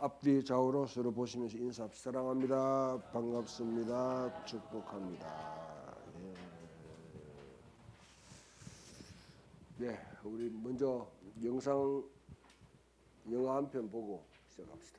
앞뒤 좌우로 서로 보시면서 인사합시다. 사랑합니다. 반갑습니다. 축복합니다. 우리 먼저 영화 한 편 보고 시작합시다.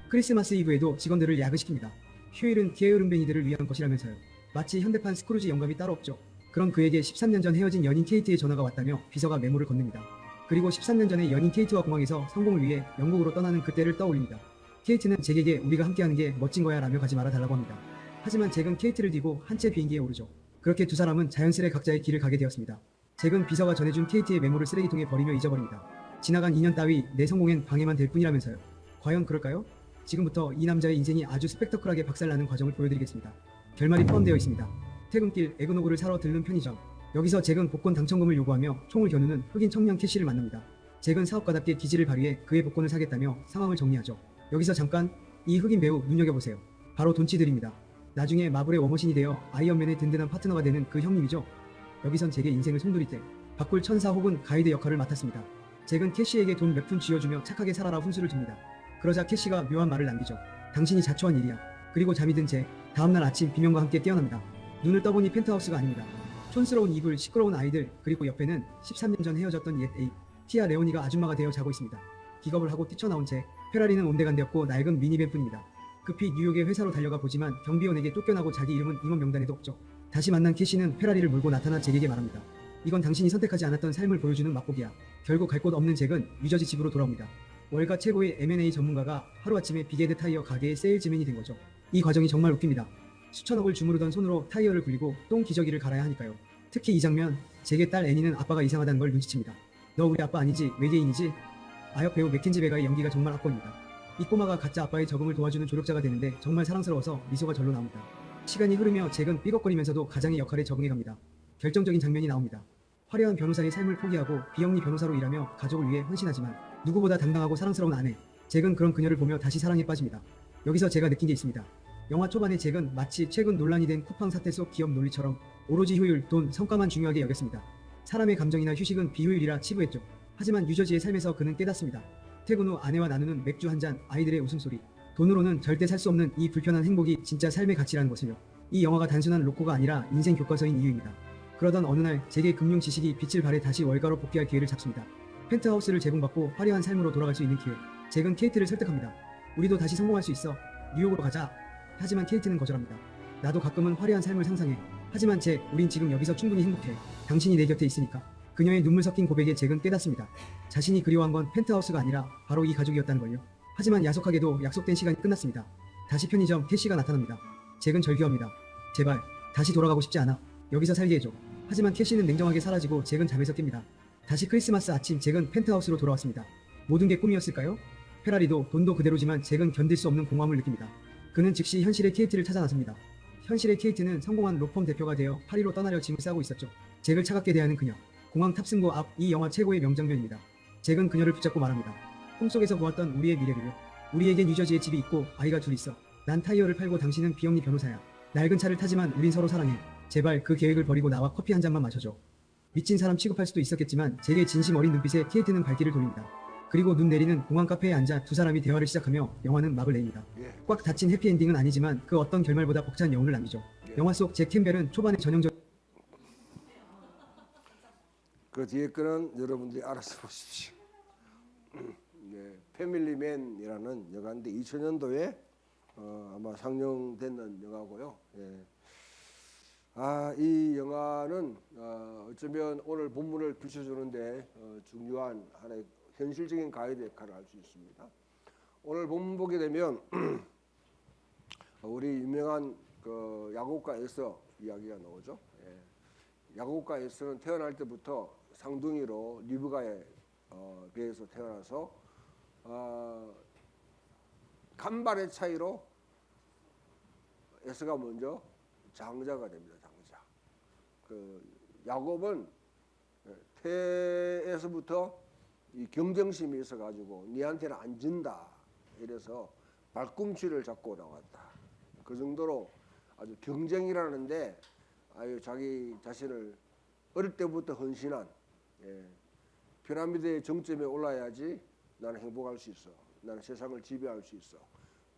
크리스마스 이브에도 직원들을 야근시킵니다. 휴일은 게으름뱅이들을 위한 것이라면서요. 마치 현대판 스크루지 영감이 따로 없죠. 그런 그에게 13년 전 헤어진 연인 케이트의 전화가 왔다며 비서가 메모를 건넵니다. 그리고 13년 전에 연인 케이트와 공항에서 성공을 위해 영국으로 떠나는 그때를 떠올립니다. 케이트는 잭에게 우리가 함께하는 게 멋진 거야 라며 가지 말아달라고 합니다. 하지만 잭은 케이트를 뒤고 한 채 비행기에 오르죠. 그렇게 두 사람은 자연스레 각자의 길을 가게 되었습니다. 잭은 비서가 전해준 케이트의 메모를 쓰레기통에 버리며 잊어버립니다. 지나간 2년 따위 내 성공엔 방해만 될 뿐이라면서요. 과연 그럴까요? 지금부터 이 남자의 인생이 아주 스펙터클하게 박살나는 과정을 보여드리겠습니다. 결말이 포함되어 있습니다. 퇴근길 에그노그를 사러 들른 편의점. 여기서 잭은 복권 당첨금을 요구하며 총을 겨누는 흑인 청년 캐시를 만납니다. 잭은 사업가답게 기지를 발휘해 그의 복권을 사겠다며 상황을 정리하죠. 여기서 잠깐 이 흑인 배우 눈여겨보세요. 바로 돈치들입니다. 나중에 마블의 워머신이 되어 아이언맨의 든든한 파트너가 되는 그 형님이죠. 여기선 잭의 인생을 송두리 때 바꿀 천사 혹은 가이드 역할을 맡았습니다. 잭은 캐시에게 돈 몇 푼 쥐어주며 착하게 살아라 훈수를 줍니다. 그러자 캐시가 묘한 말을 남기죠. 당신이 자초한 일이야. 그리고 잠이 든 잭, 다음날 아침 비명과 함께 깨어납니다. 눈을 떠보니 펜트하우스가 아닙니다. 촌스러운 이불, 시끄러운 아이들, 그리고 옆에는 13년 전 헤어졌던 옛 에이, 티아 레오니가 아줌마가 되어 자고 있습니다. 기겁을 하고 뛰쳐나온 채 페라리는 온데간데없고 낡은 미니밴뿐입니다. 급히 뉴욕의 회사로 달려가 보지만 경비원에게 쫓겨나고 자기 이름은 임원 명단에도 없죠. 다시 만난 캐시는 페라리를 몰고 나타나 잭에게 말합니다. 이건 당신이 선택하지 않았던 삶을 보여주는 맛보기야. 결국 갈 곳 없는 잭은 유저지 집으로 돌아옵니다. 월가 최고의 M&A 전문가가 하루아침에 빅헤드 타이어 가게의 세일즈맨이 된 거죠. 이 과정이 정말 웃깁니다. 수천억을 주무르던 손으로 타이어를 굴리고 똥 기저귀를 갈아야 하니까요. 특히 이 장면, 잭의 딸 애니는 아빠가 이상하다는 걸 눈치챕니다. 너 우리 아빠 아니지? 외계인이지? 아역 배우 맥켄지 베가의 연기가 정말 압권입니다. 이 꼬마가 가짜 아빠의 적응을 도와주는 조력자가 되는데 정말 사랑스러워서 미소가 절로 나옵니다. 시간이 흐르며 잭은 삐걱거리면서도 가장의 역할에 적응해갑니다. 결정적인 장면이 나옵니다. 화려한 변호사의 삶을 포기하고 비영리 변호사로 일하며 가족을 위해 헌신하지만 누구보다 당당하고 사랑스러운 아내, 잭은 그런 그녀를 보며 다시 사랑에 빠집니다. 여기서 제가 느낀 게 있습니다. 영화 초반의 잭은 마치 최근 논란이 된 쿠팡 사태 속 기업 논리처럼 오로지 효율, 돈, 성과만 중요하게 여겼습니다. 사람의 감정이나 휴식은 비효율이라 치부했죠. 하지만 유저지의 삶에서 그는 깨닫습니다. 퇴근 후 아내와 나누는 맥주 한 잔, 아이들의 웃음소리, 돈으로는 절대 살 수 없는 이 불편한 행복이 진짜 삶의 가치라는 것을요. 이 영화가 단순한 로코가 아니라 인생 교과서인 이유입니다. 그러던 어느 날 잭의 금융 지식이 빛을 발해 다시 월가로 복귀할 기회를 잡습니다. 펜트하우스를 제공받고 화려한 삶으로 돌아갈 수 있는 기회. 잭은 케이트를 설득합니다. 우리도 다시 성공할 수 있어. 뉴욕으로 가자. 하지만 케이트는 거절합니다. 나도 가끔은 화려한 삶을 상상해. 하지만 잭, 우린 지금 여기서 충분히 행복해. 당신이 내 곁에 있으니까. 그녀의 눈물 섞인 고백에 잭은 깨닫습니다. 자신이 그리워한 건 펜트하우스가 아니라 바로 이 가족이었다는 걸요. 하지만 야속하게도 약속된 시간이 끝났습니다. 다시 편의점 캐시가 나타납니다. 잭은 절규합니다. 제발 다시 돌아가고 싶지 않아. 여기서 살게 해줘. 하지만 캐시는 냉정하게 사라지고 잭은 잠에서 깹니다. 다시 크리스마스 아침 잭은 펜트하우스로 돌아왔습니다. 모든 게 꿈이었을까요? 페라리도 돈도 그대로지만 잭은 견딜 수 없는 공허함을 느낍니다. 그는 즉시 현실의 케이트를 찾아 나섭니다. 현실의 케이트는 성공한 로펌 대표가 되어 파리로 떠나려 짐을 싸고 있었죠. 잭을 차갑게 대하는 그녀. 공항 탑승구 앞, 이 영화 최고의 명장면입니다. 잭은 그녀를 붙잡고 말합니다. 꿈속에서 보았던 우리의 미래를요. 우리에겐 뉴저지에 집이 있고 아이가 둘 있어. 난 타이어를 팔고 당신은 비영리 변호사야. 낡은 차를 타지만 우린 서로 사랑해. 제발 그 계획을 버리고 나와 커피 한 잔만 마셔줘. 미친 사람 취급할 수도 있었겠지만 잭의 진심 어린 눈빛에 케이트는 발길을 돌립니다. 그리고 눈 내리는 공항 카페에 앉아 두 사람이 대화를 시작하며 영화는 막을 내립니다. 꽉 닫힌 해피엔딩은 아니지만 그 어떤 결말보다 벅찬 여운을 남기죠. 영화 속 잭 캠벨은 초반에 전형적 그 뒤에 거는 여러분들이 알아서 보십시오. 패밀리맨이라는 영화인데 2000년도에 아마 상영됐는 영화고요. 이 영화는 어쩌면 오늘 본문을 비춰주는데 중요한 하나의 현실적인 가이드 역할을 할 수 있습니다. 오늘 본문 보게 되면 우리 유명한 그 야곱과 에서 이야기가 나오죠. 야곱과 에서는 태어날 때부터 상둥이로 리브가의 배에서 태어나서 간발의 차이로 에서가 먼저 장자가 됩니다. 장자. 그 야곱은 태에서부터 이 경쟁심이 있어가지고 니한테는 안 진다. 이래서 발꿈치를 잡고 나왔다. 그 정도로 아주 경쟁이라는데 아유 자기 자신을 어릴 때부터 헌신한 피라미드의 정점에 올라야지 나는 행복할 수 있어. 나는 세상을 지배할 수 있어.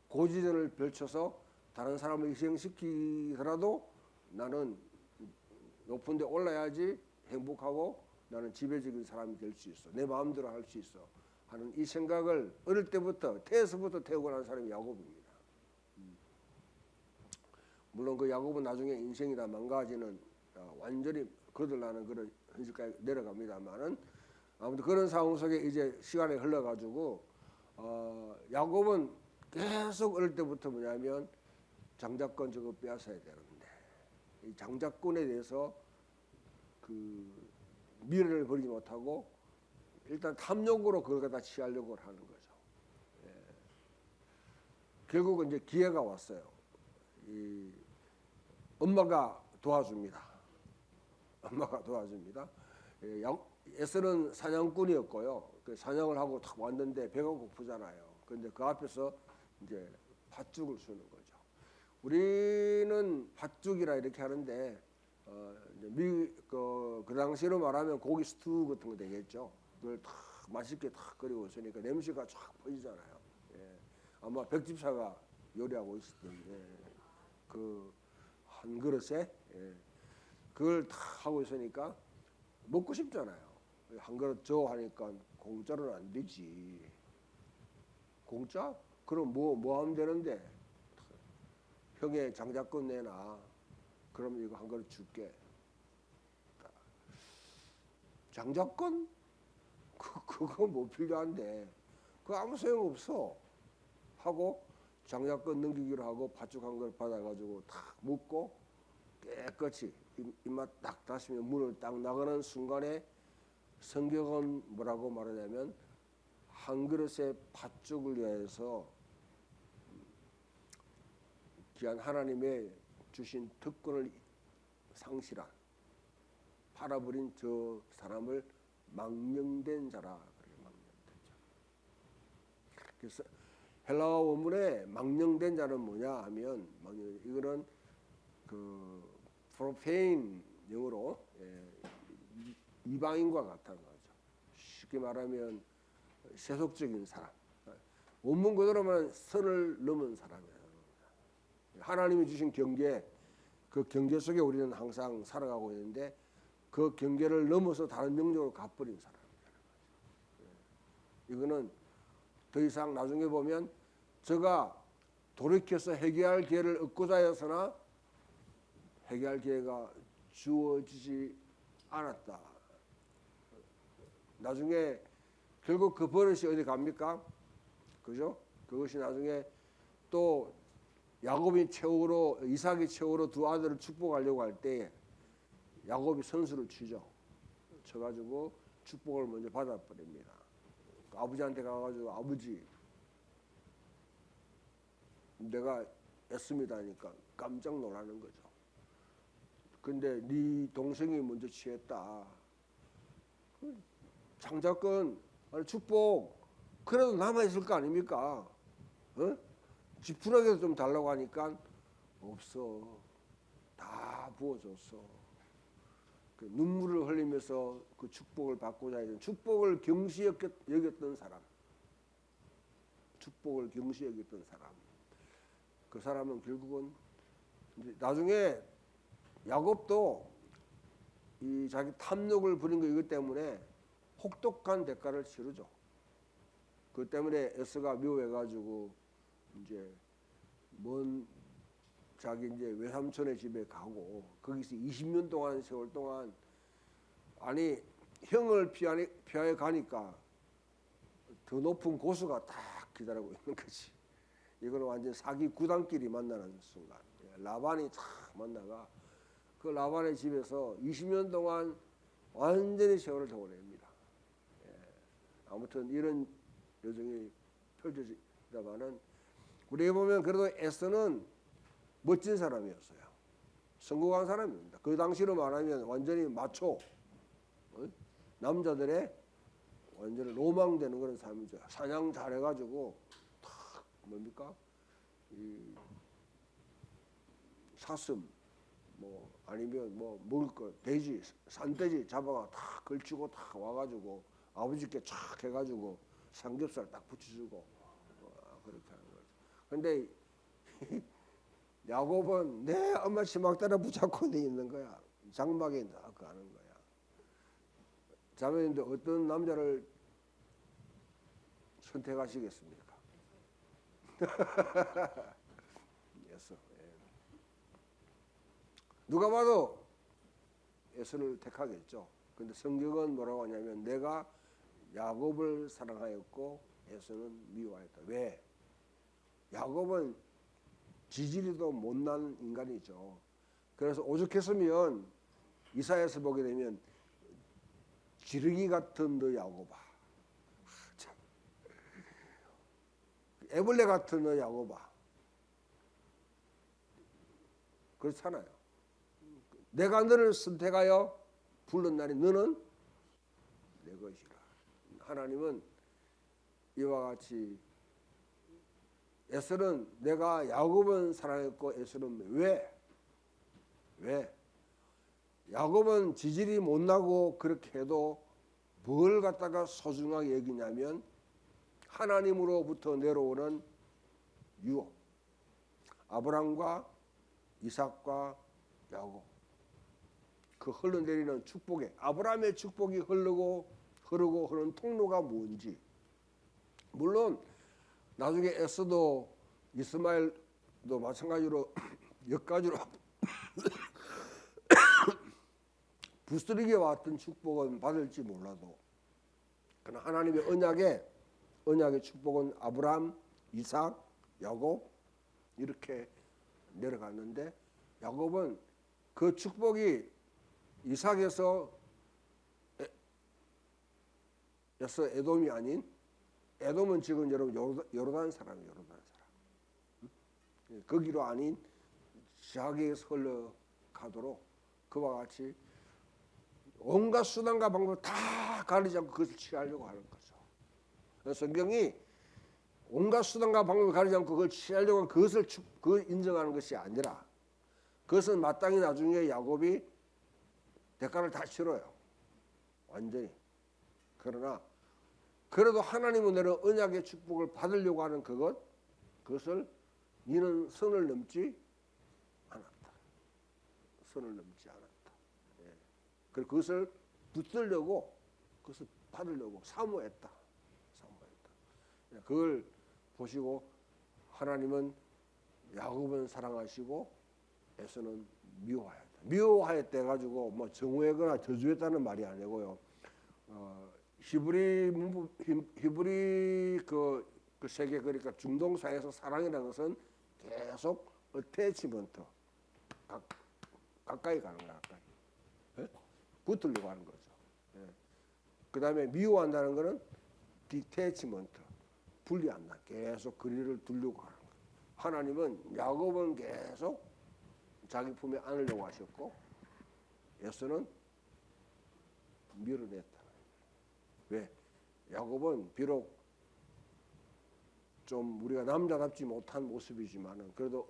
고지전을 펼쳐서 다른 사람을 희생시키더라도 나는 높은 데 올라야지 행복하고 나는 지배적인 사람이 될 수 있어. 내 마음대로 할 수 있어. 하는 이 생각을 어릴 때부터 태에서부터 태어난 사람이 야곱입니다. 물론 그 야곱은 나중에 인생이 다 망가지는 완전히 거들나는 그런 현실까지 내려갑니다만은 아무튼 그런 상황 속에 이제 시간이 흘러가지고 야곱은 계속 어릴 때부터 뭐냐면 장자권 저거 빼앗아야 되는데 이 장자권에 대해서 그 미련을 버리지 못하고 일단 탐욕으로 그걸 갖다 취하려고 하는 거죠. 결국은 이제 기회가 왔어요. 이 엄마가 도와줍니다. 엄마가 도와줍니다. 에서는 사냥꾼이었고요. 그 사냥을 하고 탁 왔는데 배가 고프잖아요. 그런데 그 앞에서 이제 팥죽을 주는 거죠. 우리는 팥죽이라 이렇게 하는데 그 당시로 말하면 고기 스튜 같은 거 되겠죠. 그걸 탁 맛있게 탁 끓이고 있으니까 냄새가 쫙 퍼지잖아요. 아마 백집사가 요리하고 있을 텐데 그 한 그릇에 그걸 탁 하고 있으니까 먹고 싶잖아요. 한 그릇 줘 하니까 공짜로는 안 되지. 공짜? 그럼 뭐 하면 되는데? 형의 장자권 내놔. 그럼 이거 한 그릇 줄게. 장자권? 그거 뭐 필요한데? 그거 아무 소용 없어. 하고 장자권 넘기기로 하고 팥죽 한 그릇 받아가지고 탁 먹고 깨끗이 입맛 딱 닫으면 문을 딱 나가는 순간에 성경은 뭐라고 말하냐면 한 그릇의 팥죽을 위해서 귀한 하나님의 주신 특권을 상실한 팔아버린 저 사람을 망령된 자라 그렇게 망령된 자. 그래서 헬라어 원문에 망령된 자는 뭐냐 하면 이거는 그 프로페인 영어로 이방인과 같다는 거죠. 쉽게 말하면 세속적인 사람. 원문 그대로만 선을 넘은 사람이에요. 하나님이 주신 경계, 그 경계 속에 우리는 항상 살아가고 있는데 그 경계를 넘어서 다른 영역으로 가버린 사람이라는 거죠. 이거는 더 이상 나중에 보면 저가 돌이켜서 해결할 기회를 얻고자 하였으나 해결할 기회가 주어지지 않았다. 나중에 결국 그 버릇이 어디 갑니까? 그죠? 그것이 나중에 또 야곱이 최후로 이삭이 최후로 두 아들을 축복하려고 할 때 야곱이 선수를 치죠. 쳐가지고 축복을 먼저 받아버립니다. 아버지한테 가가지고 아버지 내가 애씁니다 하니까 깜짝 놀라는 거죠. 근데 네 동생이 먼저 취했다. 장자권 축복 그래도 남아있을 거 아닙니까? 지푸라기도 좀 달라고 하니까 없어. 다 부어줬어. 그 눈물을 흘리면서 그 축복을 받고자 했던 축복을 경시 여겼던 사람. 축복을 경시 여겼던 사람. 그 사람은 결국은 이제 나중에 야곱도 이 자기 탐욕을 부린 거 이것 때문에 혹독한 대가를 치르죠. 그 때문에 에서가 미워해가지고 이제 먼 자기 이제 외삼촌의 집에 가고 거기서 20년 동안 세월 동안 아니 형을 피하여 가니까 더 높은 고수가 딱 기다리고 있는 거지. 이거는 완전 사기 구단끼리 만나는 순간. 라반이 탁 만나가 그 라반의 집에서 20년 동안 완전히 세월을 더 보냅니다. 아무튼 이런 여정이 펼쳐지다마는 우리 보면 그래도 에서는 멋진 사람이었어요. 성공한 사람입니다. 그 당시로 말하면 완전히 마초, 남자들의 완전히 로망되는 그런 사람이죠. 사냥 잘해가지고 탁 뭡니까? 사슴 뭐 아니면 뭐 먹을 거 돼지 산돼지 잡아가 다 걸치고 다 와가지고 아버지께 촥 해가지고 삼겹살 딱 붙여주고 그렇게 하는 거죠. 근데 야곱은 내 엄마 치막 따라 붙잡고 있는 거야. 장막에 딱 가는 거야. 자매님들 어떤 남자를 선택하시겠습니까? 예서. 누가 봐도 에서를 택하겠죠. 근데 성경은 뭐라고 하냐면 내가 야곱을 사랑하였고 에서는 미워하였다. 왜? 야곱은 지지리도 못난 인간이죠. 그래서 오죽했으면 이사야서 보게 되면 지르기 같은 너 야곱아, 참. 애벌레 같은 너 야곱아, 그렇잖아요. 내가 너를 선택하여 불른 날이 너는 내 것이라. 하나님은 이와 같이 에서는 내가 야곱은 사랑했고 에서는 왜? 야곱은 지질이 못나고 그렇게 해도 뭘 갖다가 소중하게 여기냐면 하나님으로부터 내려오는 유업, 아브람과 이삭과 야곱, 그 흘러내리는 축복에 아브라함의 축복이 흐르고 흐르는 통로가 뭔지. 물론 나중에 에서도 이스마엘도 마찬가지로 역가지로 부스러기에 왔던 축복은 받을지 몰라도 그러나 하나님의 언약의 축복은 아브라함, 이삭, 야곱 이렇게 내려갔는데 야곱은 그 축복이 이삭에서 에돔이 아닌 에돔은 지금 여러분 요르단 사람이에요. 요르단 사람. 거기로 아닌 자기에서 흘러가도록 그와 같이 온갖 수단과 방법을 다 가리지 않고 그것을 취하려고 하는 거죠. 그래서 성경이 온갖 수단과 방법을 가리지 않고 그걸 취하려고 하는 그것을 인정하는 것이 아니라 그것은 마땅히 나중에 야곱이 대가를 다 치러요. 완전히. 그러나 그래도 하나님은 내는 언약의 축복을 받으려고 하는 그것을 너는 선을 넘지 않았다. 선을 넘지 않았다. 예. 그리고 그것을 붙들려고 그것을 받으려고 사모했다. 예. 그걸 보시고 하나님은 야곱은 사랑하시고 에서는 미워하였다. 미워하였다 해가지고 뭐 정오했거나 저주했다는 말이 아니고요. 히브리 그 세계 그러니까 중동사에서 사랑이라는 것은 계속 어태치먼트 가까이 가는 거야. 가까이. 예? 붙으려고 하는 거죠. 예. 그 다음에 미워한다는 것은 디태치먼트 분리한다. 계속 거리를 두려고 하는 거예요. 하나님은 야곱은 계속 자기 품에 안으려고 하셨고 에서는 밀어냈다. 왜? 야곱은 비록 좀 우리가 남자답지 못한 모습이지만은 그래도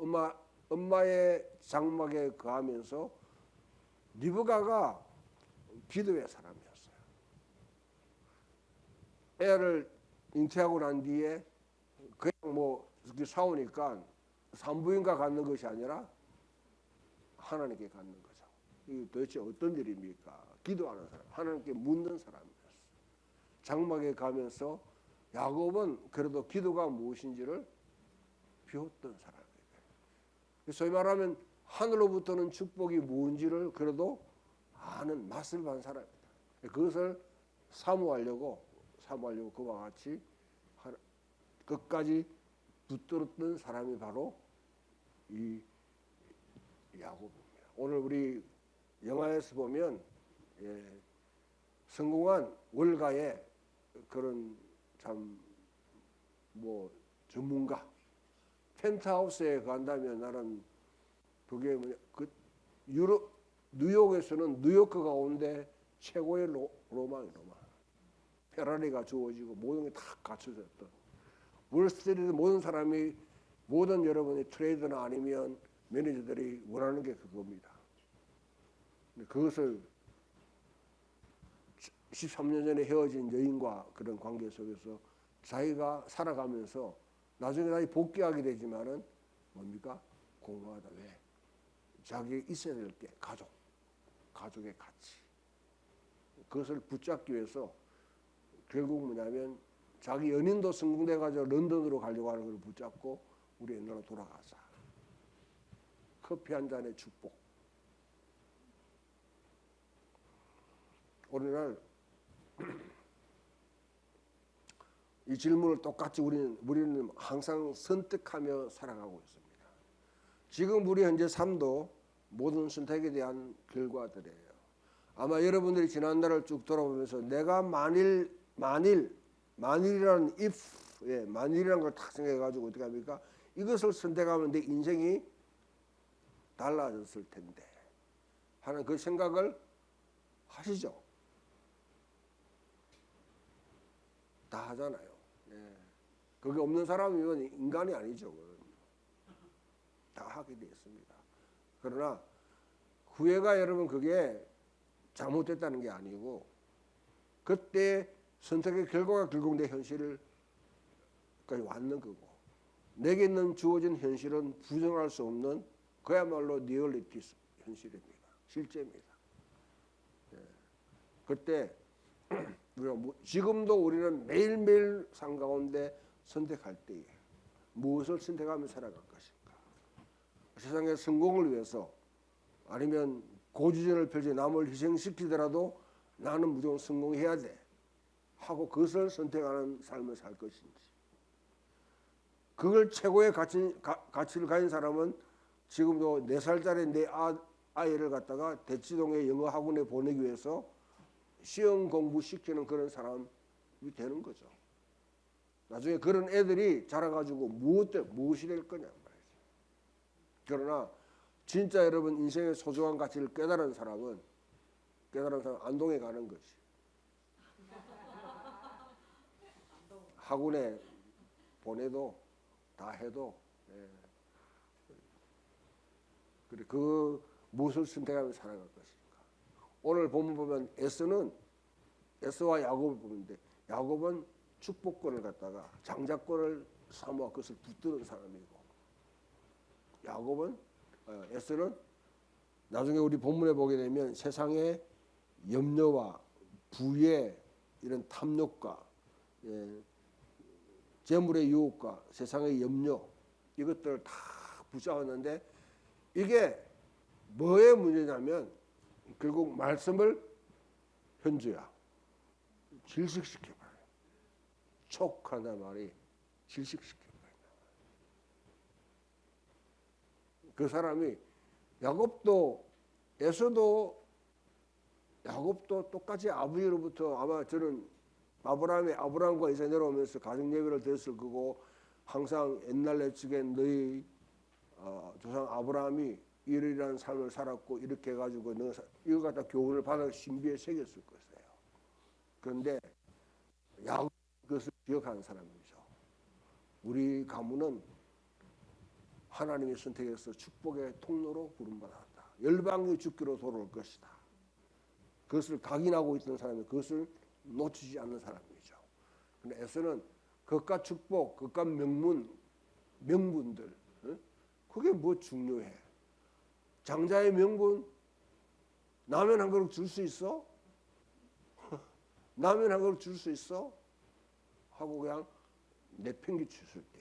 엄마의 장막에 거하면서 리브가가 기도의 사람이었어요. 애를 잉태하고 난 뒤에 그냥 뭐 싸우니까 산부인과 갖는 것이 아니라 하나님께 갖는 거죠. 이 도대체 어떤 일입니까? 기도하는 사람, 하나님께 묻는 사람이었어요. 장막에 가면서 야곱은 그래도 기도가 무엇인지를 배웠던 사람이에요. 소위 말하면 하늘로부터는 축복이 뭔지를 그래도 아는 맛을 본 사람이다. 그것을 사모하려고 그와 같이 끝까지 붙들었던 사람이 바로 이 야곱입니다. 오늘 우리 영화에서 보면 성공한 월가의 그런 참 뭐 전문가 펜트하우스에 간다면 나는 그게 뭐냐 뉴욕에서는 뉴요크가 오는데 최고의 로망 페라리가 주어지고 모든 게 다 갖춰졌던 월스트리트 모든 사람이 모든 여러분이 트레이드나 아니면 매니저들이 원하는 게 그겁니다. 근데 그것을 13년 전에 헤어진 여인과 그런 관계 속에서 자기가 살아가면서 나중에 다시 복귀하게 되지만은 뭡니까? 공허하다. 왜? 자기에 있어야 될 게 가족의 가치. 그것을 붙잡기 위해서 결국 뭐냐면 자기 연인도 성공돼가지고 런던으로 가려고 하는 걸 붙잡고 우리 옛날로 돌아가자. 커피 한 잔의 축복. 오늘날 이 질문을 똑같이 우리는 항상 선택하며 살아가고 있습니다. 지금 우리 현재 삶도 모든 선택에 대한 결과들이에요. 아마 여러분들이 지난날을 쭉 돌아보면서 내가 만일이라는 만일이라는 걸 딱 생각해가지고 어떻게 합니까? 이것을 선택하면 내 인생이 달라졌을 텐데 하는 그 생각을 하시죠. 다 하잖아요. 예. 그게 없는 사람이면 인간이 아니죠. 다 하게 되어 있습니다. 그러나 후회가 여러분 그게 잘못됐다는 게 아니고 그때 선택의 결과가 결국 내 현실까지 왔는 거고 내게 있는 주어진 현실은 부정할 수 없는 그야말로 리얼리티 현실입니다. 실제입니다. 예. 그때 지금도 우리는 매일매일 삶 가운데 선택할 때에 무엇을 선택하며 살아갈 것인가. 세상의 성공을 위해서 아니면 고지전을 펼쳐 남을 희생시키더라도 나는 무조건 성공해야 돼 하고 그것을 선택하는 삶을 살 것인지 그걸 최고의 가치를 가진 사람은 지금도 4살짜리 내 아이를 갖다가 대치동의 영어 학원에 보내기 위해서 시험 공부시키는 그런 사람이 되는 거죠. 나중에 그런 애들이 자라가지고 무엇이 될 거냐 말이죠. 그러나 진짜 여러분 인생의 소중한 가치를 깨달은 사람은 안동에 가는 것이. 학원에 보내도 다 해도 그래 그 무엇을 선택하며 살아갈 것인가. 오늘 본문 보면 에서와 야곱을 보는데 야곱은 축복권을 갖다가 장자권을 삼아 그것을 붙드는 사람이고 에서는 나중에 우리 본문에 보게 되면 세상의 염려와 부의 이런 탐욕과 재물의 유혹과 세상의 염려 이것들을 다 붙잡았는데 이게 뭐의 문제냐면 결국 말씀을 현주야 질식시켜버려요. 촉한다 말이 질식시켜버려요. 그 사람이 야곱도 똑같이 아버지로부터 아마 저는 아브라함과 이삭 내려오면서 가정 예배를 드렸을 거고 항상 옛날 예측에 너희 조상 아브라함이 이러이러한 삶을 살았고 이렇게 해가지고 이거 갖다 교훈을 받아 신비에 새겼을 것이에요. 그런데 야곱 그것을 기억하는 사람이죠. 우리 가문은 하나님의 선택에서 축복의 통로로 부름받았다. 열방이 죽기로 돌아올 것이다. 그것을 각인하고 있던 사람이 그것을 놓치지 않는 사람이죠. 근데 에서는 그것과 축복, 그것과 명분들 그게 뭐 중요해? 장자의 명분 라면 한 그릇 줄 수 있어? 라면 한 그릇 줄 수 있어? 하고 그냥 내팽개쳤을 때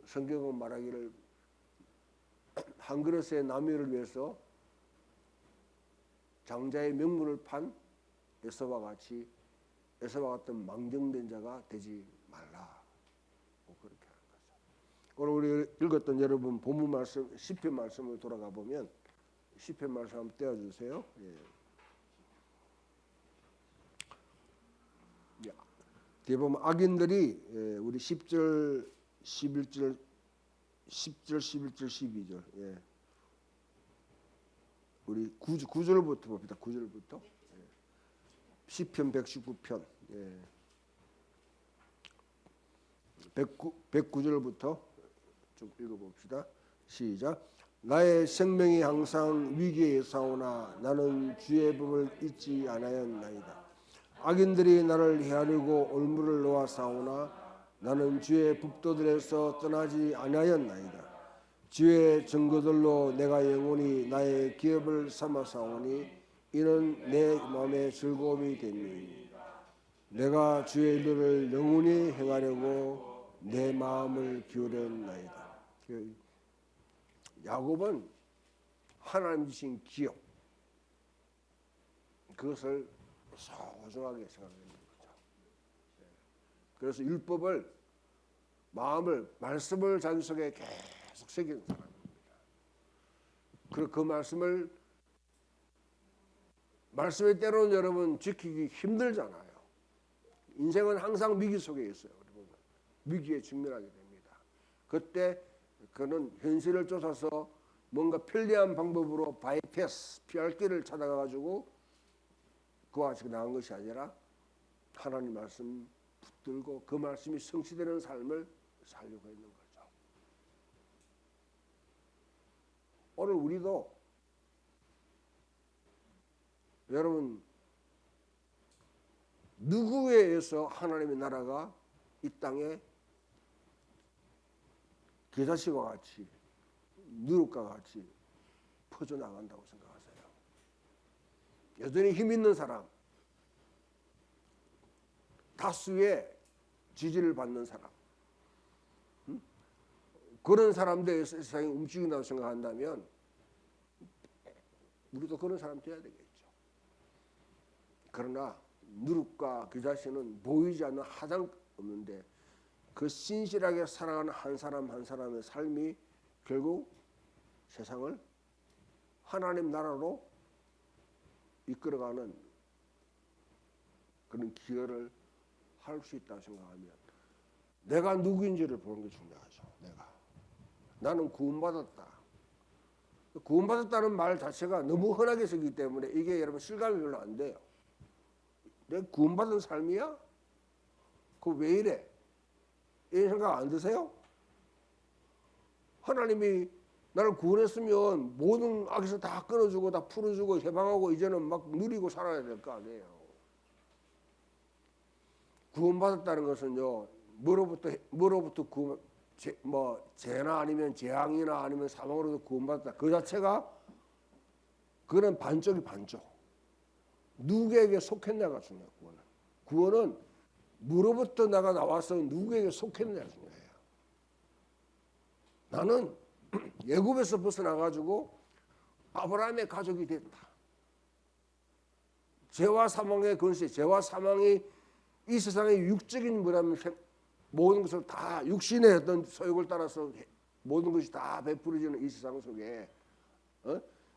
성경은 말하기를 한 그릇의 라면을 위해서 장자의 명분을 판 에서와 같은 망정된 자가 되지 말라. 그렇게 하는 거죠. 오늘 우리 읽었던 여러분 본문 말씀 시편 말씀을 돌아가 보면 시편 말씀 한번 떼어주세요. 뒤에 보면 악인들이 우리 10절, 11절, 12절 우리 9절부터 봅니다. 9절부터 시편 119편 109절부터 좀 읽어봅시다. 시작. 나의 생명이 항상 위기에 싸우나 나는 주의 법을 잊지 아니하였나이다. 악인들이 나를 헤아리고 올무를 놓아 싸우나 나는 주의 법도들에서 떠나지 아니하였나이다. 주의 증거들로 내가 영원히 나의 기업을 삼아 싸우니 이는 내 마음의 즐거움이 되니 내가 주의 일을 영원히 행하려고 내 마음을 기울였나이다. 야곱은 하나님 주신 기업 그것을 소중하게 생각하는 거죠. 그래서 율법을 마음을 말씀을 자기 속에 계속 새기는 사람입니다. 그리고 그 말씀의 때로는 여러분 지키기 힘들잖아요. 인생은 항상 위기 속에 있어요. 위기에 직면하게 됩니다. 그때 그는 현실을 쫓아서 뭔가 편리한 방법으로 바이패스 피할 길을 찾아가가지고 그와 같이 나간 것이 아니라 하나님 말씀 붙들고 그 말씀이 성취되는 삶을 살려고 했는 거죠. 오늘 우리도 여러분 누구에 의해서 하나님의 나라가 이 땅에 겨자씨와 같이 누룩과 같이 퍼져나간다고 생각하세요? 여전히 힘 있는 사람, 다수의 지지를 받는 사람, 그런 사람들의 세상이 움직인다고 생각한다면 우리도 그런 사람 돼야 되겠죠. 그러나 누룩과 겨자씨는 보이지 않는 하장 없는데 그 신실하게 살아가는 한 사람 한 사람의 삶이 결국 세상을 하나님 나라로 이끌어가는 그런 기여를 할 수 있다고 생각하면 내가 누구인지를 보는 게 중요하죠. 나는 구원받았다. 구원받았다는 말 자체가 너무 흔하게 쓰기 때문에 이게 여러분 실감이 별로 안 돼요. 내가 구원받은 삶이야? 그거 왜 이래? 이런 생각 안 드세요? 하나님이 나를 구원했으면 모든 악에서 다 끊어주고 다 풀어주고 해방하고 이제는 막 누리고 살아야 될 거 아니에요. 구원받았다는 것은요, 뭐로부터 구원, 죄나 아니면 재앙이나 아니면 사망으로부터 구원받았다. 그 자체가 그거는 반쪽이 반쪽. 누구에게 속했냐가 중요해요. 구원은 뭐로부터 내가 나와서 누구에게 속했느냐가 중요해요. 나는 애굽에서 벗어나가지고 아브라함의 가족이 됐다. 죄와 사망의 권세, 죄와 사망이 이 세상의 육적인 뭐라면 모든 것을 다 육신의 어떤 소욕을 따라서 모든 것이 다 베풀어지는 이 세상 속에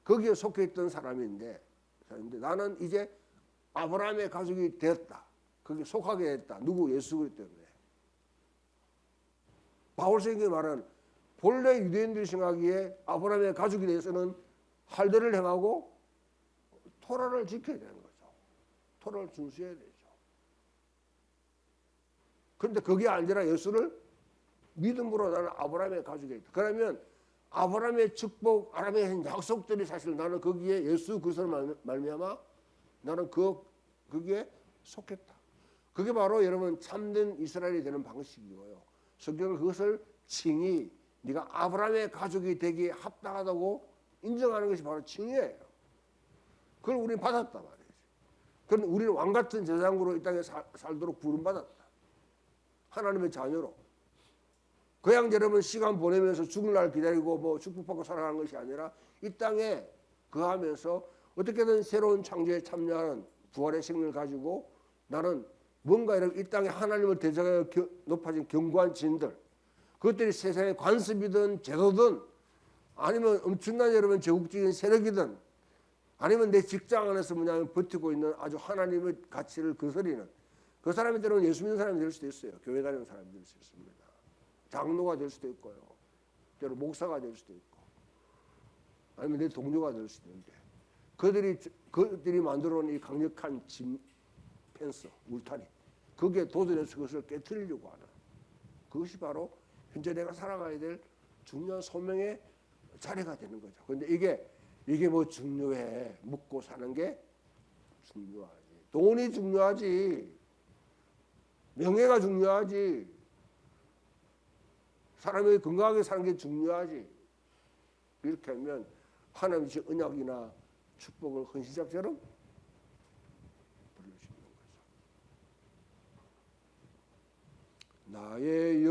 거기에 속해 있던 사람인데 나는 이제 아브라함의 가족이 됐다. 거기에 속하게 됐다. 누구? 예수 그리스도 때문에. 바울서에게 말은 본래 유대인들이 생각하기에 아브라함의 가족에 대해서는 할례를 행하고 토라를 지켜야 되는 거죠. 토라를 준수해야 되죠. 그런데 그게 아니라 예수를 믿음으로 나는 아브라함의 가족이 있다. 그러면 아브라함의 축복, 아브라함의 약속들이 사실 나는 거기에 예수 그리스도를 말미암아 나는 거기에 속했다. 그게 바로 여러분 참된 이스라엘이 되는 방식이고요. 성경은 그것을 칭의, 네가 아브라함의 가족이 되기에 합당하다고 인정하는 것이 바로 칭의예요. 그걸 우리는 받았단 말이에요. 그럼 우리는 왕 같은 제사장으로 이 땅에 살도록 부름받았다. 하나님의 자녀로. 그냥 여러분 시간 보내면서 죽을 날 기다리고 뭐 축복받고 살아가는 것이 아니라 이 땅에 거하면서 어떻게든 새로운 창조에 참여하는 부활의 생명을 가지고 나는 뭔가 이렇게 이 땅에 하나님을 대적하여 높아진 견고한 진들, 그것들이 세상의 관습이든 제도든 아니면 엄청난 여러분 제국적인 세력이든 아니면 내 직장 안에서 뭐냐면 버티고 있는 아주 하나님의 가치를 거스리는 그 사람들은 예수 믿는 사람이 될 수도 있어요. 교회 다니는 사람이 될 수 있습니다. 장로가 될 수도 있고요. 때로 목사가 될 수도 있고 아니면 내 동료가 될 수도 있는데 그들이 만들어 놓은 이 강력한 진 펜스, 울타리 거기에 도전해서 그것을 깨트리려고 하는 그것이 바로 현재 내가 살아가야 될 중요한 소명의 자리가 되는 거죠. 근데 이게 뭐 중요해? 먹고 사는 게 중요하지. 돈이 중요하지. 명예가 중요하지. 사람이 건강하게 사는 게 중요하지. 이렇게 하면 하나님이 주신 언약이나 축복을 헌신자처럼 부르시는 거죠. 나의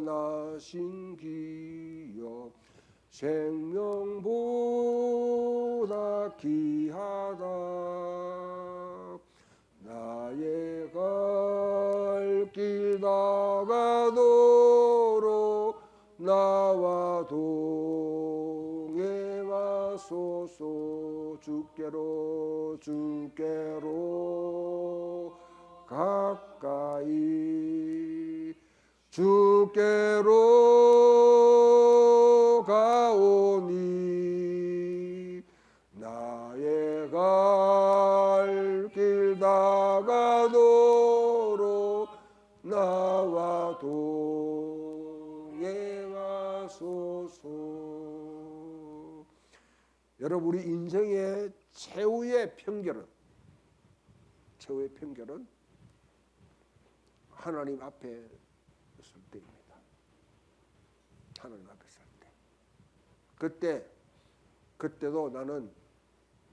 영원하신 기여 생명보다 귀하다. 나의 갈 길 나가도록 나와 동행하소서. 주께로 가까이 주께로 가오니 나의 갈 길 나가도록 나와 동행하소서. 여러분, 우리 인생의 최후의 평결은 하나님 앞에 설 때입니다. 하나님 앞에 설 때. 그때도 나는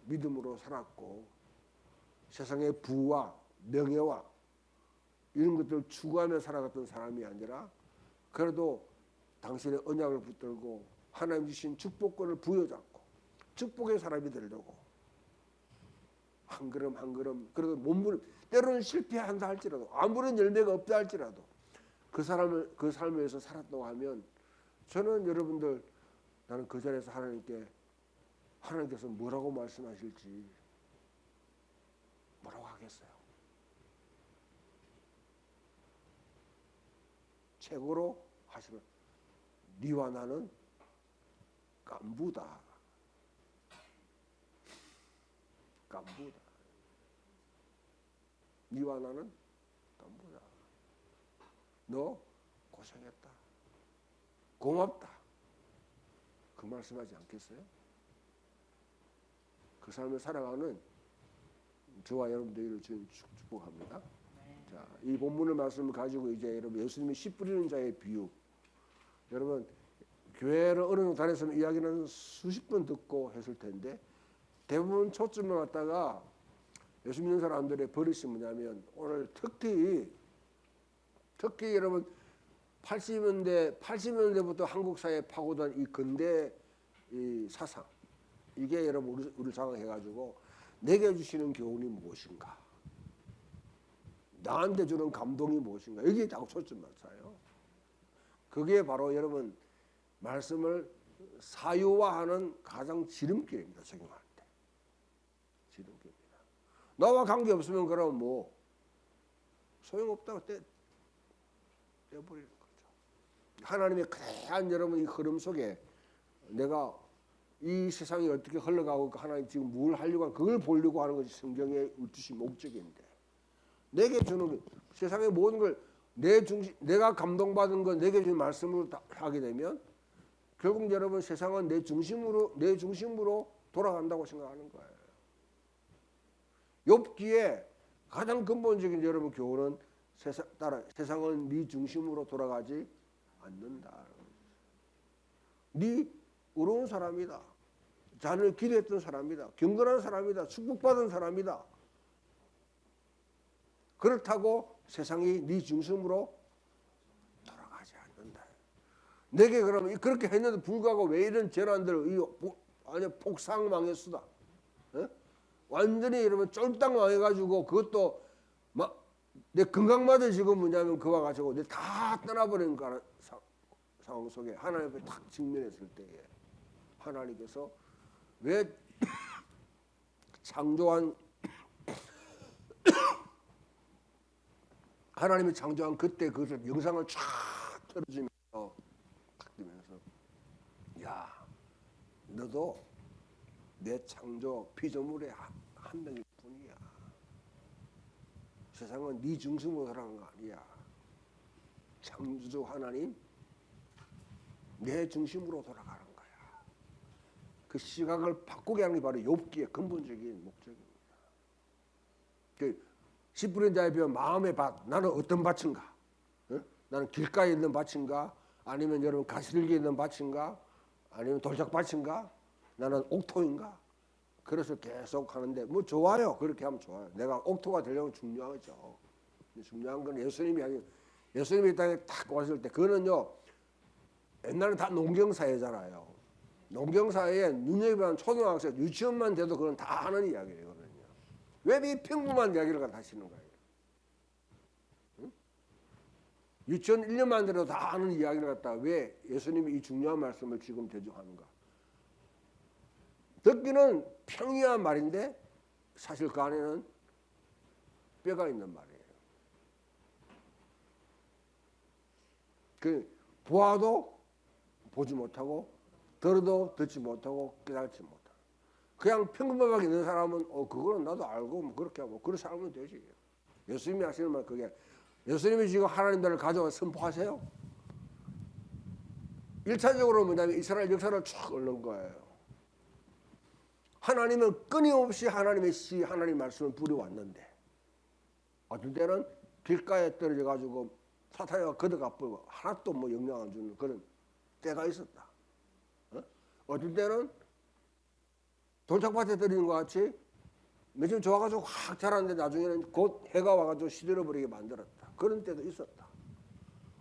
믿음으로 살았고 세상의 부와 명예와 이런 것들을 추구하며 살아갔던 사람이 아니라 그래도 당신의 언약을 붙들고 하나님 주신 축복권을 부여잡고 축복의 사람이 되려고 한 걸음 한 걸음, 그래도 몸부림, 때로는 실패한다 할지라도 아무런 열매가 없다 할지라도 그 삶을 위해서 살았다고 하면 저는 여러분들, 나는 그 자리에서 하나님께서 뭐라고 말씀하실지 뭐라고 하겠어요? 최고로 하시면 네와 나는 깐부다. 네와 나는 깐부다. 너 고생했다. 고맙다. 그 말씀하지 않겠어요? 그 삶을 살아가는 저와 여러분들을 축복합니다. 자, 이 본문의 말씀을 가지고 이제 여러분 예수님이 씨 뿌리는 자의 비유. 여러분 교회를 어느 정도 다녔으면 이야기는 수십 번 듣고 했을 텐데 대부분 초점을 갖다가 예수 믿는 사람들의 버릇이 뭐냐면 오늘 특히 여러분 80년대부터 한국 사회에 파고든 이 근대 이 사상, 이게 여러분 우리를 장악해가지고 내게 주시는 교훈이 무엇인가, 나한테 주는 감동이 무엇인가, 여기에 자꾸 초점 맞춰요. 그게 바로 여러분 말씀을 사유화하는 가장 지름길입니다. 적용할 때 지름길입니다. 나와 관계 없으면 그럼 뭐 소용없다고 떼버리는 거죠. 하나님의 그대한 여러분 이 흐름 속에 내가 이 세상이 어떻게 흘러가고 하나님 지금 뭘 하려고 하는, 그걸 보려고 하는 것이 성경의 주신 목적인데, 내게 주는 세상의 모든 걸 내가 감동받은 것 내게 주신 말씀으로 하게 되면 결국 여러분 세상은 내 중심으로 돌아간다고 생각하는 거예요. 욥기에 가장 근본적인 여러분 교훈은 세상은 네 중심으로 돌아가지 않는다. 네 의로운 사람이다. 자녀를 기도했던 사람이다. 경건한 사람이다. 축복받은 사람이다. 그렇다고 세상이 네 중심으로 돌아가지 않는다. 내게 그러면 그렇게 했는데 불구하고 왜 이런 재난들, 아니 폭삭망했수다. 어? 완전히 이러면 쫄딱 망해가지고 그것도 막 내 건강마저 지금 뭐냐면 그와 가지고 내 다 떠나버린 상황 속에 하나님 앞에 탁 직면했을 때에 하나님께서 왜 하나님이 창조한 그때 그 영상을 쫙 틀어주면서 야, 너도 내 창조 피조물의 한 명일 뿐이야. 세상은 네 중심으로 살아가는 거 아니야. 창조주 하나님, 내 중심으로 돌아가는 거야. 그 시각을 바꾸게 하는 게 바로 욥기의 근본적인 목적입니다. 그 10분의 자에 비하면 마음의 밭, 나는 어떤 밭인가? 어? 나는 길가에 있는 밭인가? 아니면 여러분 가시들기에 있는 밭인가? 아니면 돌짝밭인가? 나는 옥토인가? 그래서 계속 하는데 뭐 좋아요. 그렇게 하면 좋아요. 내가 옥토가 되려면 중요하죠. 중요한 건 예수님이 아니고 예수님이 이 땅에 탁 왔을 때 그거는요. 옛날에 다 농경사회잖아요. 농경사회에 눈여겨보는 초등학생 유치원만 돼도 그건 다 하는 이야기거든요. 왜 이 평범한 이야기를 갖다 하시는 거예요? 응? 유치원 1년만 돼도 다 하는 이야기를 갖다 왜 예수님이 이 중요한 말씀을 지금 대중하는가? 듣기는 평이한 말인데 사실 그 안에는 뼈가 있는 말이에요. 그 보아도 보지 못하고 들어도 듣지 못하고 깨닫지 못하고 그냥 평범하게 있는 사람은 그거는 나도 알고 뭐 그렇게 하고 그렇게 살면 되지. 예수님이 하시는 말 그게 예수님이 지금 하나님 나라를 가져와 선포하세요. 1차적으로 뭐냐면 이스라엘 역사를 쭉 읊는 거예요. 하나님은 끊임없이 하나님의 시 하나님 말씀을 부려왔는데 어떤 때는 길가에 떨어져 가지고 사탄이가 걷어가 버리고 하나도 뭐 영향 안 주는 그런 때가 있었다. 어떤 때는 돌짝밭에 떨어진 것 같이 며칠 좋아가지고 확 자랐는데 나중에는 곧 해가 와가지고 시들어버리게 만들었다. 그런 때도 있었다.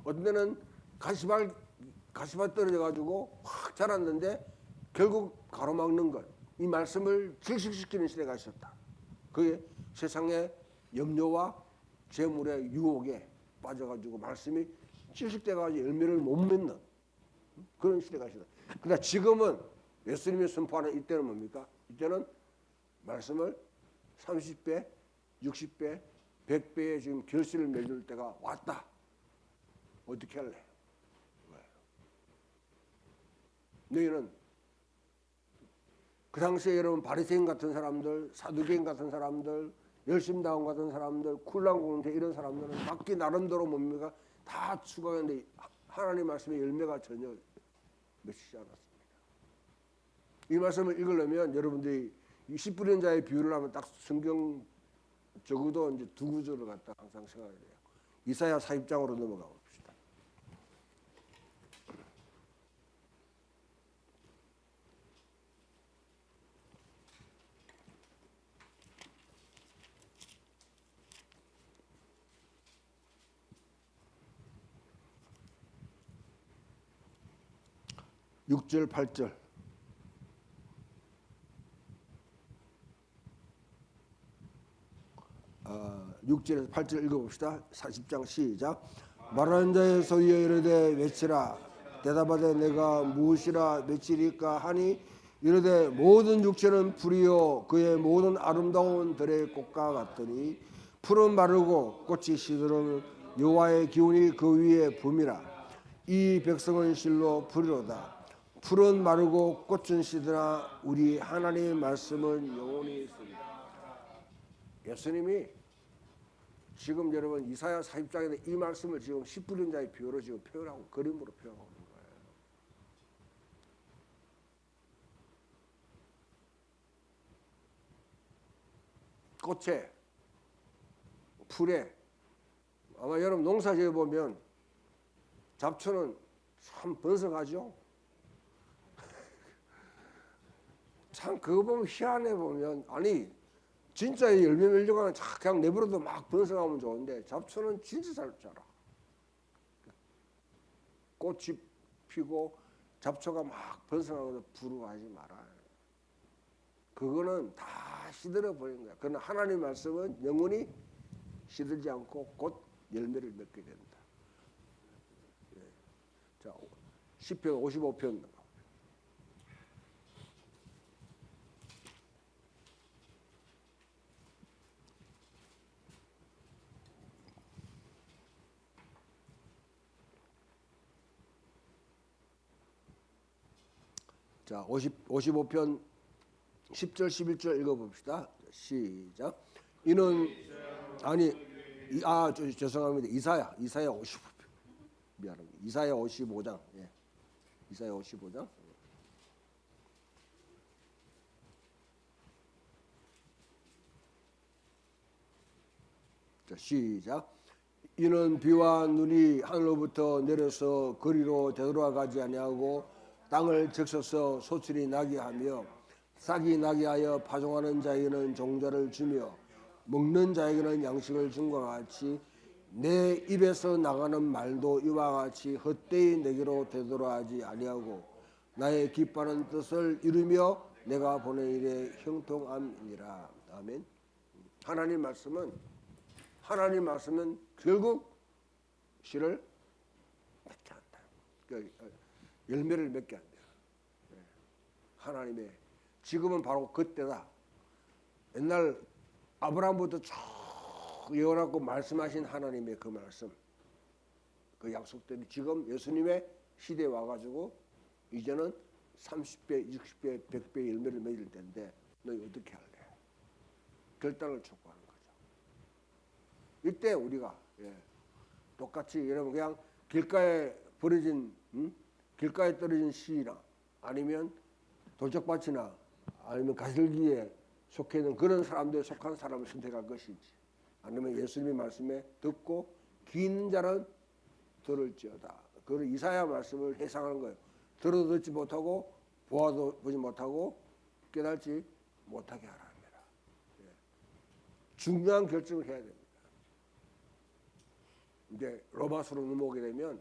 어떤 때는 가시밭 떨어져가지고 확 자랐는데 결국 가로막는 것. 이 말씀을 질식시키는 시대가 있었다. 그게 세상의 염려와 재물의 유혹에 빠져가지고 말씀이 질식돼가지고 열매를 못 맺는 그런 시대가 있었다. 그러나 지금은 예수님이 선포하는 이때는 뭡니까? 이때는 말씀을 30배, 60배, 100배의 지금 결실을 맺을 때가 왔다. 어떻게 할래? 너희는 그 당시에 여러분 바리새인 같은 사람들, 사두개인 같은 사람들, 열심당원 같은 사람들, 쿨랑공태 이런 사람들은 각기 나름대로 뭡니까? 다 추구하는데 하나님 말씀의 열매가 전혀 맺히지 않았습니다. 이 말씀을 읽으려면 여러분들이 10분의 자의 비유를 하면 딱 성경 적어도 이제 두 구절을 갖다 항상 생각해야 돼요. 이사야 40장으로 넘어가 봅시다. 육 절 8절 6절에서 8절 읽어봅시다. 40장 시작. 말하는 자의 소리여 이르되 외치라. 대답하되 내가 무엇이라 외치리까 하니 이르되 모든 육체는 풀이요 그의 모든 아름다운 들의 꽃과 같더니 풀은 마르고 꽃이 시들은 여호와의 기운이 그 위에 붐이라. 이 백성은 실로 풀이로다. 풀은 마르고 꽃은 시드나 우리 하나님의 말씀은 영원히 있습니다. 예수님이 지금 여러분 이사야 40장에 이 말씀을 지금 10분의 자의 비유로 지금 표현하고 그림으로 표현하고 있는 거예요. 꽃에 풀에 아마 여러분 농사 지어 보면 잡초는 참 번성하죠. 참 그거 보면 희한해 보면 아니 진짜 열매 맺려고 하는 그냥 내버려도 막 번성하면 좋은데 잡초는 진짜 잘 자라. 꽃이 피고 잡초가 막 번성하면서 부러워하지 마라. 그거는 다 시들어 버리는 거야. 그러나 하나님의 말씀은 영원히 시들지 않고 곧 열매를 맺게 된다. 자, 시편 55편 자, 55편 10절 11절 읽어봅시다. 시작. 이는 아니 죄송합니다. 이사야 55편 미안합니다. 이사야 55장 이사야 55장. 자, 시작. 이는 비와 눈이 하늘로부터 내려서 거리로 되돌아가지 아니하고 땅을 적셔서 소출이 나게 하며 싹이 나게 하여 파종하는 자에게는 종자를 주며 먹는 자에게는 양식을 준 것 같이 내 입에서 나가는 말도 이와 같이 헛되이 내게로 되돌아가지 아니하고 나의 기뻐하는 뜻을 이루며 내가 보낸 일에 형통함이니라. 아멘. 하나님 말씀은 결국 씨를 맺게 한다. 열매를 맺게 한다. 하나님의 지금은 바로 그때다. 옛날 아브라함부터 쭉 예언하고 말씀하신 하나님의 그 말씀, 그 약속들이 지금 예수님의 시대에 와가지고 이제는 30배, 60배, 100배 열매를 맺을 텐데 너희 어떻게 할래? 결단을 촉구하는 거죠. 이때 우리가 똑같이 여러분 그냥 길가에 버려진 길가에 떨어진 씨나 아니면 돌짝밭이나 아니면 가슬기에 속해 있는 그런 사람들에 속한 사람을 선택할 것인지 아니면 예수님의 말씀에 듣고 귀 있는 자는 들을지어다. 그 이사야 말씀을 해석하는 거예요. 들어도 듣지 못하고 보아도 보지 못하고 깨달지 못하게 하랍니다. 중요한 결정을 해야 됩니다. 이제 로마서로 넘어오게 되면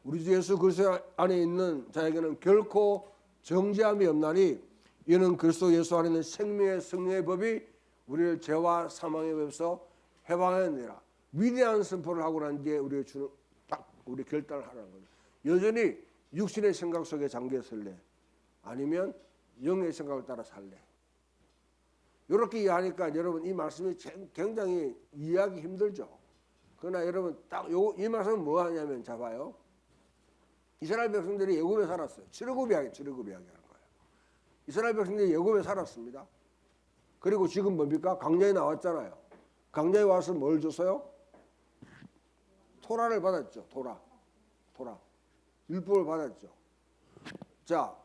우리 주 예수 그리스도 안에 있는 자에게는 결코 정죄함이 없나니 이는 그리스도 예수 안에 있는 생명의 성령의 법이 우리를 죄와 사망의 법에서 해방하느니라. 위대한 선포를 하고 난 뒤에 우리가 주는 딱 우리 결단을 하라는 거예요. 여전히 육신의 생각 속에 잠겨 있을래? 아니면 영의 생각을 따라 살래? 이렇게 이해하니까 여러분 이 말씀이 굉장히 이해하기 힘들죠. 그러나 여러분 딱 이 말씀은 뭐 하냐면 잡아요. 이스라엘 백성들이 애굽에 살았어요. 출애굽이야기 하는 거예요. 이스라엘 백성들이 애굽에 살았습니다. 그리고 지금 뭡니까? 광야에 나왔잖아요. 광야에 와서 뭘 줬어요? 토라를 받았죠. 토라. 율법을 받았죠. 자,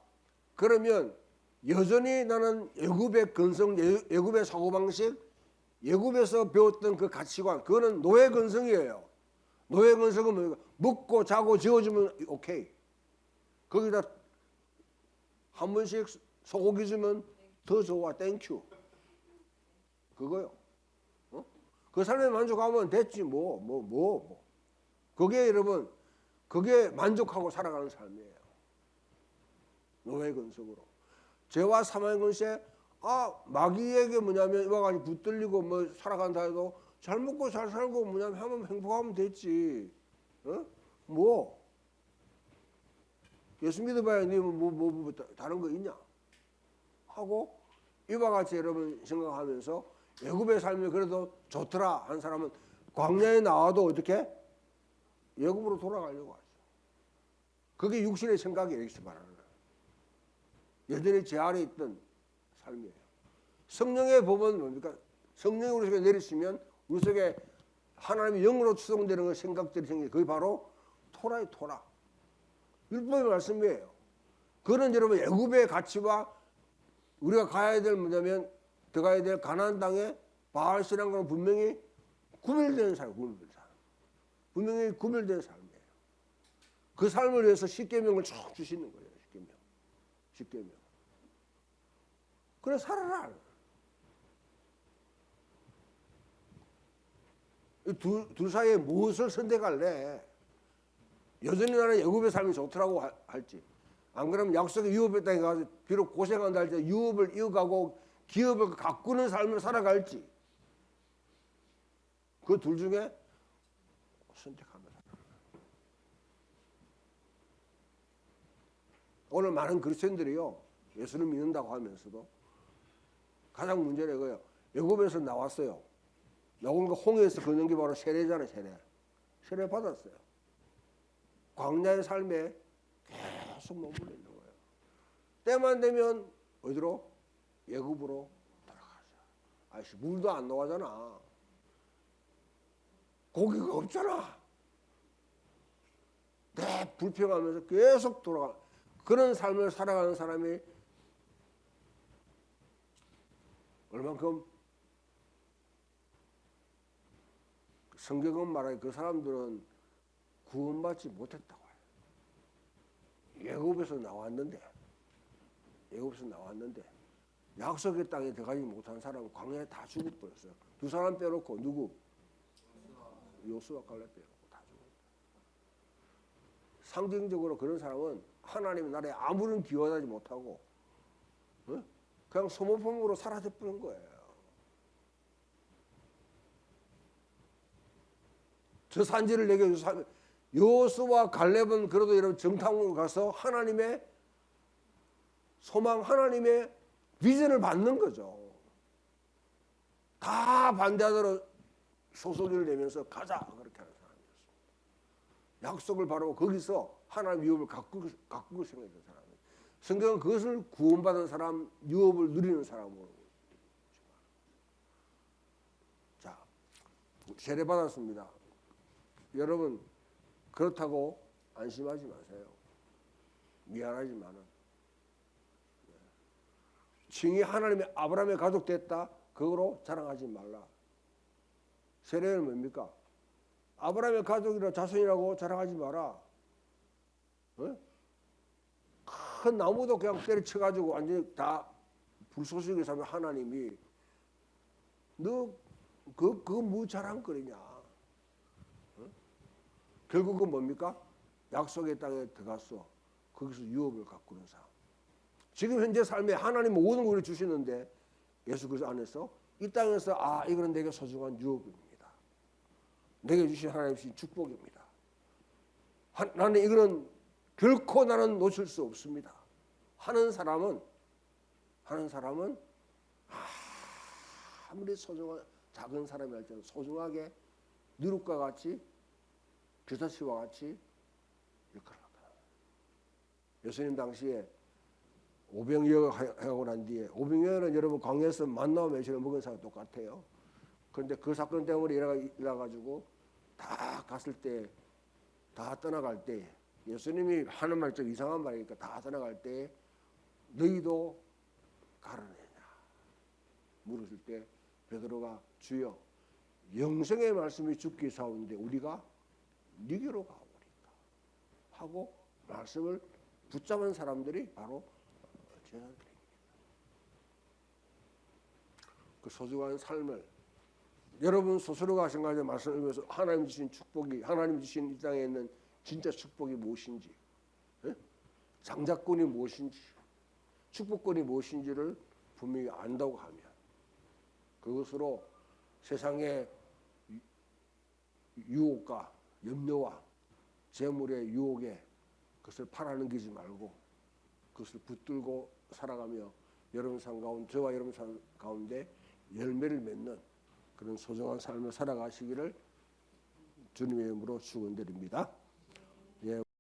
그러면 여전히 나는 애굽의 근성, 애굽의 사고방식, 애굽에서 배웠던 그 가치관, 그거는 노예 근성이에요. 노예 근성은 뭡니까? 먹고 자고 지어주면 오케이. 거기다 한 번씩 소고기 주면 더 좋아, 땡큐. 그거요. 그 삶에 만족하면 됐지 뭐. 그게 여러분, 그게 만족하고 살아가는 삶이에요. 노예 근성으로. 죄와 사망의 근세, 마귀에게 뭐냐면 이와 같이 붙들리고 뭐 살아간다 해도 잘 먹고 잘 살고 뭐냐면 하면 행복하면 됐지. 뭐 예수 믿어봐야 니 뭐 다른 거 있냐 하고 이와 같이 여러분 생각하면서 애굽의 삶이 그래도 좋더라 한 사람은 광야에 나와도 어떻게 애굽으로 돌아가려고 하죠. 그게 육신의 생각이에요. 여기서 말하는 거예요. 여전히 제 아래 있던 삶이에요. 성령의 법은 뭡니까? 성령이 우리 속에 내리시면 우리 속에 하나님의 영으로 추동되는 그 생각들이 생겨요. 그게 바로 토라의 토라. 율법의 말씀이에요. 그는 여러분 애굽의 가치와 우리가 가야 될 뭐냐면 들어가야 될 가나안 땅에 바알신앙과는 분명히 구별되는 삶, 분명히 구별된 삶이에요. 그 삶을 위해서 십계명을 쭉 주시는 거예요. 십계명. 그래 살아라. 둘 사이에 무엇을 선택할래? 여전히 나는 애굽의 삶이 좋더라고 할지, 안 그러면 약속의 유업의 땅에 가서 비록 고생한다 할지 유업을 이어가고 기업을 가꾸는 삶을 살아갈지, 그 둘 중에 선택합니다. 오늘 많은 그리스도인들이요 예수를 믿는다고 하면서도 가장 문제는 이거예요. 애굽에서 나왔어요. 나온 거 홍해에서 걷는 게 바로 세례잖아요. 세례 받았어요. 광야의 삶에 계속 머물러 있는 거예요. 때만 되면 어디로? 애굽으로 돌아가죠. 아이씨 물도 안 나오잖아. 고기가 없잖아. 불평하면서 계속 돌아가. 그런 삶을 살아가는 사람이 얼만큼 성경은 말하기 그 사람들은 구원받지 못했다고 해요. 애굽에서 나왔는데 약속의 땅에 들어가지 못한 사람은 광야에 다 죽어버렸어요. 두 사람 빼놓고 누구? 요수와 갈렙 빼놓고 다 죽었어요. 상징적으로 그런 사람은 하나님의 나라에 아무런 기여하지 못하고 그냥 소모품으로 사라져 버린 거예요. 저 산지를 내게 주사. 요수와 갈렙은 그래도 여러분 정탐으로 가서 하나님의 소망, 하나님의 비전을 받는 거죠. 다 반대하더라도 소소리를 내면서 가자 그렇게 하는 사람이었습니다. 약속을 바로 거기서 하나님 유업을 가꾸고 생각했던 사람이에요. 성경은 그것을 구원받은 사람, 유업을 누리는 사람으로. 자, 세례 받았습니다. 여러분 그렇다고 안심하지 마세요. 미안하지만은 칭이 하나님의 아브라함의 가족 됐다. 그거로 자랑하지 말라. 세례는 뭡니까? 아브라함의 가족이라 자손이라고 자랑하지 마라. 큰 나무도 그냥 때려쳐가지고 완전히 다 불쏘시개 삼는 하나님이 너 그거 뭐 자랑거리냐? 결국은 뭡니까? 약속의 땅에 들어갔어. 거기서 유업을 가꾸는 삶. 지금 현재 삶에 하나님 모든 걸 주시는데 예수 그리스도 안에서 이 땅에서 이거는 내게 소중한 유업입니다. 내게 주신 하나님 주신 축복입니다. 나는 이거는 결코 나는 놓칠 수 없습니다. 하는 사람은 아무리 소중한 작은 사람이 할지라도 소중하게 누룩과 같이 겨자씨와 같이 역할을 합니다. 예수님 당시에 오병이어가 하고 난 뒤에 오병이어는 여러분 광야에서 만나와 매실을 먹은 사람 똑같아요. 그런데 그 사건 때문에 일어나가지고 다 갔을 때 다 떠나갈 때 예수님이 하는 말 좀 이상한 말이니까 다 떠나갈 때 너희도 가르느냐 물었을 때 베드로가 주여 영생의 말씀이 죽기 사오는데 우리가 니게로 가오리까 하고 말씀을 붙잡은 사람들이 바로 제자들입니다. 그 소중한 삶을 여러분 스스로가 생각하는 말씀을 위해서 하나님 주신 축복이 하나님 주신 이 땅에 있는 진짜 축복이 무엇인지 장자권이 무엇인지 축복권이 무엇인지를 분명히 안다고 하면 그것으로 세상의 유혹과 염려와 재물의 유혹에 그것을 팔아넘기지 말고 그것을 붙들고 살아가며 여러분 삶 가운데 저와 여러분 삶 가운데 열매를 맺는 그런 소중한 삶을 살아가시기를 주님의 이름으로 축원드립니다.